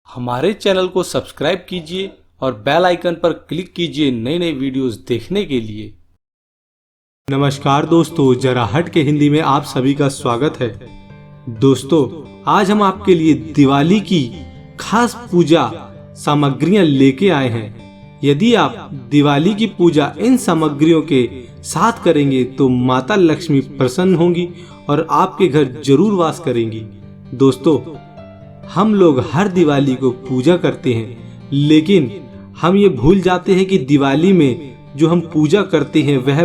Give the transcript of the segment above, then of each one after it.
हमारे चैनल को सब्सक्राइब कीजिए और बेल आइकन पर क्लिक कीजिए नई नई वीडियोस देखने के लिए। नमस्कार दोस्तों, जरा हट के हिंदी में आप सभी का स्वागत है। दोस्तों, आज हम आपके लिए दिवाली की खास पूजा सामग्रियां लेके आए हैं। यदि आप दिवाली की पूजा इन सामग्रियों के साथ करेंगे तो माता लक्ष्मी प्रसन्न होंगी और आपके घर जरूर वास करेंगी। दोस्तों, हम लोग हर दिवाली को पूजा करते हैं, लेकिन हम ये भूल जाते हैं कि दिवाली में जो हम पूजा करते हैं वह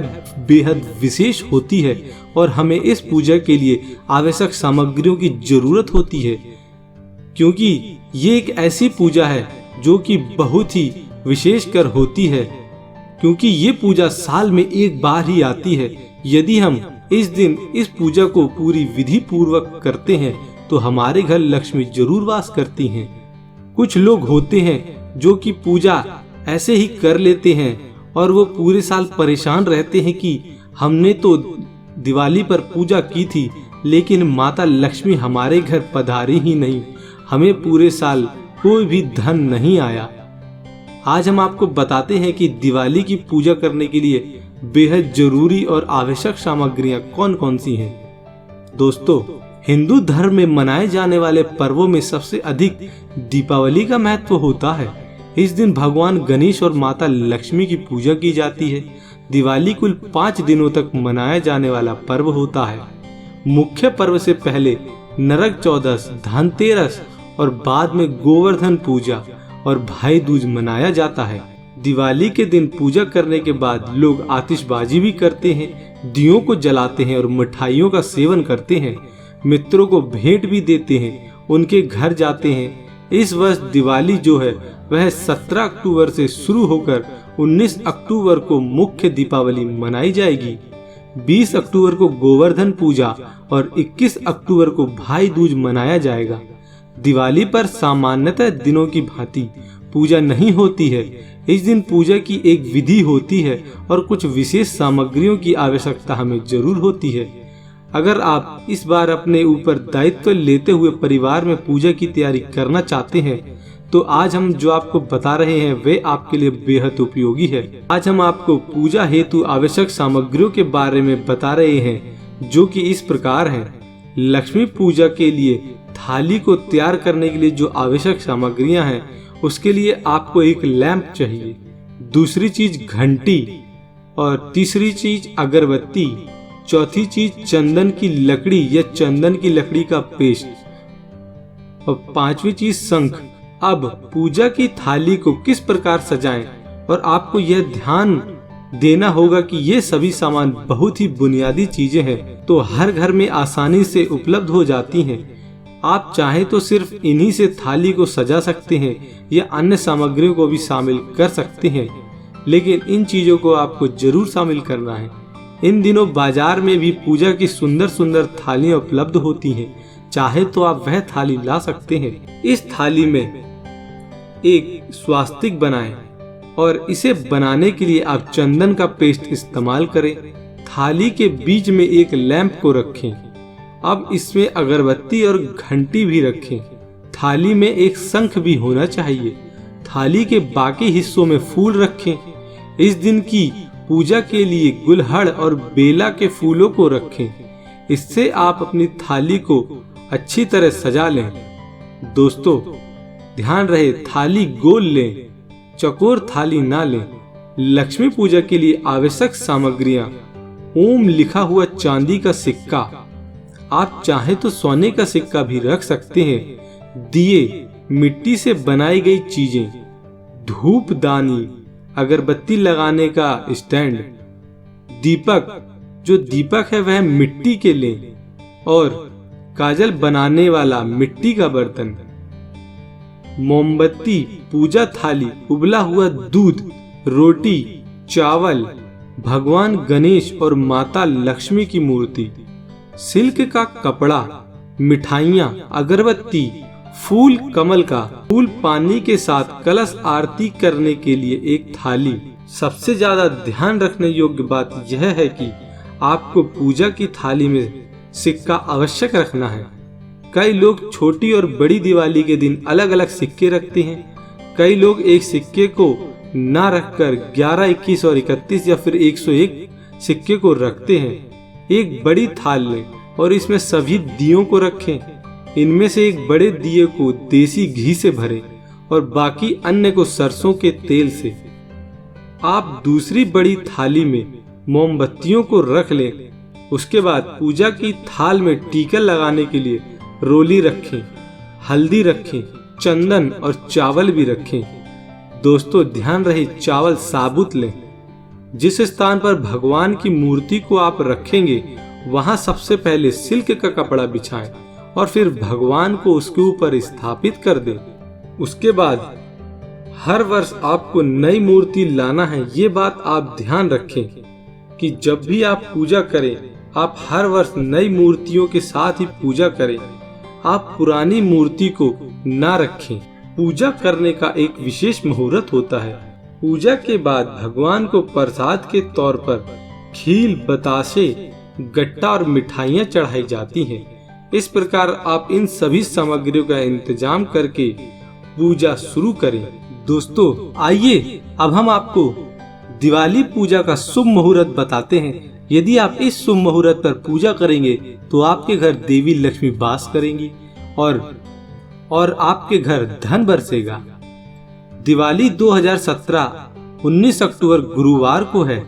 बेहद विशेष होती है और हमें इस पूजा के लिए आवश्यक सामग्रियों की जरूरत होती है, क्योंकि ये एक ऐसी पूजा है जो कि बहुत ही विशेष कर होती है, क्योंकि ये पूजा साल में एक बार ही आती है। यदि हम इस दिन इस पूजा को पूरी विधि पूर्वक करते हैं तो हमारे घर लक्ष्मी जरूर वास करती हैं। कुछ लोग होते हैं जो कि पूजा ऐसे ही कर लेते हैं और वो पूरे साल परेशान रहते हैं कि हमने तो दिवाली पर पूजा की थी लेकिन माता लक्ष्मी हमारे घर पधारी ही नहीं, हमें पूरे साल कोई भी धन नहीं आया। आज हम आपको बताते हैं कि दिवाली की पूजा करने के लिए बेहद जरूरी और आवश्यक सामग्रियां कौन कौन सी हैं। दोस्तों, हिंदू धर्म में मनाए जाने वाले पर्वों में सबसे अधिक दीपावली का महत्व होता है। इस दिन भगवान गणेश और माता लक्ष्मी की पूजा की जाती है। दिवाली कुल 5 दिनों तक मनाया जाने वाला पर्व होता है। मुख्य पर्व से पहले नरक चौदस, धनतेरस और बाद में गोवर्धन पूजा और भाई दूज मनाया जाता है। दिवाली के दिन पूजा करने के बाद लोग आतिशबाजी भी करते हैं, दियों को जलाते हैं और मिठाइयों का सेवन करते हैं। मित्रों को भेंट भी देते हैं, उनके घर जाते हैं। इस वर्ष दिवाली जो है वह 17 अक्टूबर से शुरू होकर 19 अक्टूबर को मुख्य दीपावली मनाई जाएगी। 20 अक्टूबर को गोवर्धन पूजा और 21 अक्टूबर को भाई दूज मनाया जाएगा। दिवाली पर सामान्यतः दिनों की भांति पूजा नहीं होती है। इस दिन पूजा की एक विधि होती है और कुछ विशेष सामग्रियों की आवश्यकता हमें जरूर होती है। अगर आप इस बार अपने ऊपर दायित्व लेते हुए परिवार में पूजा की तैयारी करना चाहते हैं तो आज हम जो आपको बता रहे हैं वे आपके लिए बेहद उपयोगी है। आज हम आपको पूजा हेतु आवश्यक सामग्रियों के बारे में बता रहे हैं, जो कि इस प्रकार हैं। लक्ष्मी पूजा के लिए थाली को तैयार करने के लिए जो आवश्यक सामग्रियां हैं, उसके लिए आपको एक लैंप चाहिए, दूसरी चीज घंटी और तीसरी चीज अगरबत्ती, चौथी चीज चंदन की लकड़ी या चंदन की लकड़ी का पेस्ट और पांचवी चीज शंख। अब पूजा की थाली को किस प्रकार सजाएं, और आपको यह ध्यान देना होगा कि ये सभी सामान बहुत ही बुनियादी चीजें हैं, तो हर घर में आसानी से उपलब्ध हो जाती हैं। आप चाहे तो सिर्फ इन्हीं से थाली को सजा सकते हैं या अन्य सामग्रियों को भी शामिल कर सकते हैं, लेकिन इन चीजों को आपको जरूर शामिल करना है। इन दिनों बाजार में भी पूजा की सुंदर सुंदर थालियां उपलब्ध होती हैं, चाहे तो आप वह थाली ला सकते हैं। इस थाली में एक स्वास्तिक बनाएं और इसे बनाने के लिए आप चंदन का पेस्ट इस्तेमाल करें। थाली के बीच में एक लैंप को रखें। अब इसमें अगरबत्ती और घंटी भी रखें। थाली में एक शंख भी होना चाहिए। थाली के बाकी हिस्सों में फूल रखें। इस दिन की पूजा के लिए गुलहड़ और बेला के फूलों को रखें। इससे आप अपनी थाली को अच्छी तरह सजा लें। दोस्तों, ध्यान रहे थाली गोल लें, चौकोर थाली ना लें। लक्ष्मी पूजा के लिए आवश्यक सामग्रियां: ओम लिखा हुआ चांदी का सिक्का, आप चाहे तो सोने का सिक्का भी रख सकते हैं। दिए, मिट्टी से बनाई गई चीजें, धूपदानी, अगरबत्ती लगाने का स्टैंड, दीपक, जो दीपक है वह मिट्टी के लें, और काजल बनाने वाला मिट्टी का बर्तन, मोमबत्ती, पूजा थाली, उबला हुआ दूध, रोटी, चावल, भगवान गणेश और माता लक्ष्मी की मूर्ति, सिल्क का कपड़ा, मिठाइयाँ, अगरबत्ती, फूल, कमल का फूल, पानी के साथ कलश आरती करने के लिए एक थाली। सबसे ज्यादा ध्यान रखने योग्य बात यह है कि आपको पूजा की थाली में सिक्का आवश्यक रखना है। कई लोग छोटी और बड़ी दिवाली के दिन अलग अलग सिक्के रखते हैं। कई लोग एक सिक्के को ना रखकर 11, 21 और 31 या फिर 101 सिक्के को रखते हैं। एक बड़ी थाल लें और इसमें सभी दियों को रखें। इनमें से एक बड़े दिए को देसी घी से भरें और बाकी अन्य को सरसों के तेल से। आप दूसरी बड़ी थाली में मोमबत्तियों को रख लें। उसके बाद पूजा की थाल में टीका लगाने के लिए रोली रखें, हल्दी रखें, चंदन और चावल भी रखें। दोस्तों, ध्यान रहे चावल साबुत लें। जिस स्थान पर भगवान की मूर्ति को आप रखेंगे वहां सबसे पहले सिल्क का कपड़ा बिछाएं और फिर भगवान को उसके ऊपर स्थापित कर दें। उसके बाद हर वर्ष आपको नई मूर्ति लाना है। ये बात आप ध्यान रखें कि जब भी आप पूजा करें आप हर वर्ष नई मूर्तियों के साथ ही पूजा करें। आप पुरानी मूर्ति को ना रखें। पूजा करने का एक विशेष मुहूर्त होता है। पूजा के बाद भगवान को प्रसाद के तौर पर खील, बतासे, गट्टा और मिठाइयाँ चढ़ाई जाती हैं। इस प्रकार आप इन सभी सामग्रियों का इंतजाम करके पूजा शुरू करें। दोस्तों, आइए अब हम आपको दिवाली पूजा का शुभ मुहूर्त बताते हैं। यदि आप इस शुभ मुहूर्त पर पूजा करेंगे तो आपके घर देवी लक्ष्मी वास करेंगी और आपके घर धन बरसेगा। दिवाली 2017 19 अक्टूबर गुरुवार को है।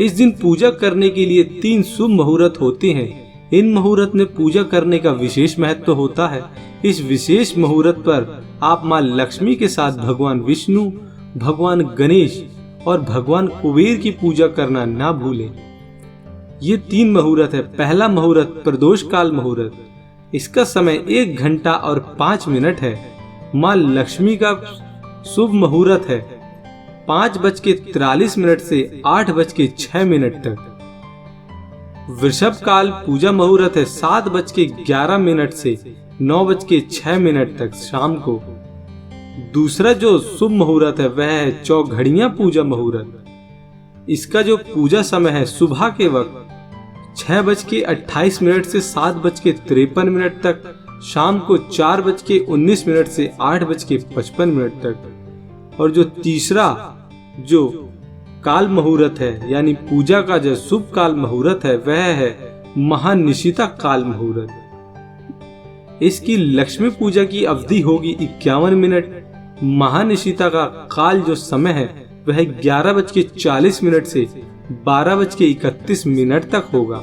इस दिन पूजा करने के लिए 3 शुभ मुहूर्त होते हैं। इन मुहूर्त में पूजा करने का विशेष महत्व होता है। इस विशेष मुहूर्त पर आप माँ लक्ष्मी के साथ भगवान विष्णु, भगवान गणेश और भगवान कुबेर की पूजा करना ना भूलें। ये 3 मुहूर्त है। पहला मुहूर्त प्रदोष काल मुहूर्त। इसका समय 1 घंटा और 5 मिनट है। माँ लक्ष्मी का शुभ मुहूर्त है 5:43 से 8:06 तक। वृषभ काल पूजा मुहूर्त है 7:11 से 9:06 तक शाम को। दूसरा जो शुभ मुहूर्त है वह है चौघड़ियां पूजा मुहूर्त। इसका जो पूजा समय है सुबह के वक्त 6:28 से 7:53 तक, शाम को 4:19 से 8:55 तक। और जो तीसरा जो काल मुहूर्त है यानी पूजा का जो शुभ काल मुहूर्त है वह है महानिशिता काल मुहूर्त। इसकी लक्ष्मी पूजा की अवधि होगी 51 मिनट। महानिशिता का काल जो समय है वह 11:40 से 12:31 तक होगा।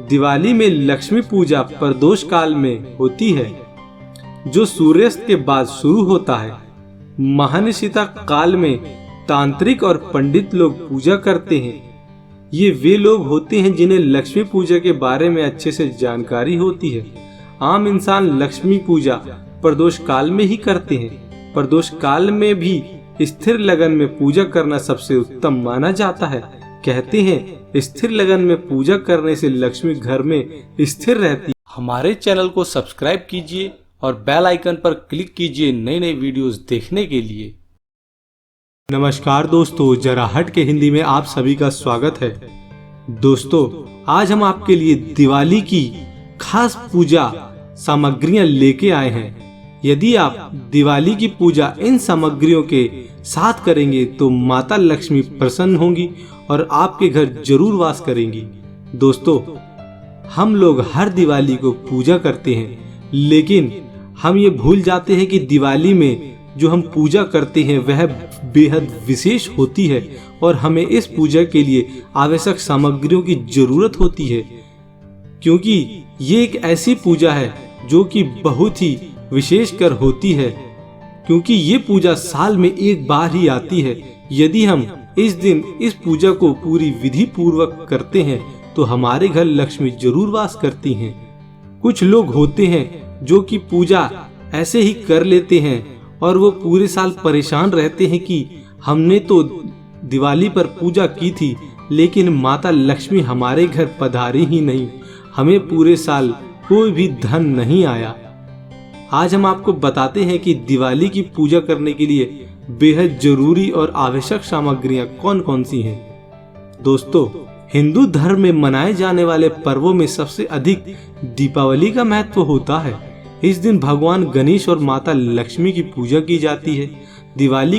दिवाली में लक्ष्मी पूजा प्रदोष काल में होती है जो सूर्यास्त के बाद शुरू होता है। महानिशिता काल में तांत्रिक और पंडित लोग पूजा करते हैं। ये वे लोग होते हैं जिन्हें लक्ष्मी पूजा के बारे में अच्छे से जानकारी होती है। आम इंसान लक्ष्मी पूजा प्रदोष काल में ही करते हैं। प्रदोष काल में भी स्थिर लगन में पूजा करना सबसे उत्तम माना जाता है। कहते हैं स्थिर लगन में पूजा करने से लक्ष्मी घर में स्थिर रहती। हमारे चैनल को सब्सक्राइब कीजिए और बेल आइकन पर क्लिक कीजिए नई नई वीडियोस देखने के लिए। नमस्कार दोस्तों, जरा हट के हिंदी में आप सभी का स्वागत है। दोस्तों, आज हम आपके लिए दिवाली की खास पूजा सामग्रियां लेके आए हैं। यदि आप दिवाली की पूजा इन सामग्रियों के साथ करेंगे तो माता लक्ष्मी प्रसन्न होंगी और आपके घर जरूर वास करेंगी। दोस्तों, हम लोग हर दिवाली को पूजा करते हैं, लेकिन हम ये भूल जाते हैं कि दिवाली में जो हम पूजा करते हैं वह बेहद विशेष होती है और हमें इस पूजा के लिए आवश्यक सामग्रियों की जरूरत होती है, क्योंकि ये एक ऐसी पूजा है जो कि बहुत ही विशेषकर होती है, क्योंकि ये पूजा साल में एक बार ही आती है। यदि हम इस दिन इस पूजा को पूरी विधि पूर्वक करते हैं तो हमारे घर लक्ष्मी जरूर वास करती हैं। कुछ लोग होते हैं जो कि पूजा ऐसे ही कर लेते हैं और वो पूरे साल परेशान रहते हैं कि हमने तो दिवाली पर पूजा की थी लेकिन माता लक्ष्मी हमारे घर पधारी ही नहीं, हमें पूरे साल कोई भी धन नहीं आया। आज हम आपको बताते हैं कि दिवाली की पूजा करने के लिए बेहद जरूरी और आवश्यक सामग्रियां कौन कौन सी हैं। दोस्तों, हिंदू धर्म में मनाए जाने वाले पर्वों में सबसे अधिक दीपावली का महत्व होता है। इस दिन भगवान गणेश और माता लक्ष्मी की पूजा की जाती है। दिवाली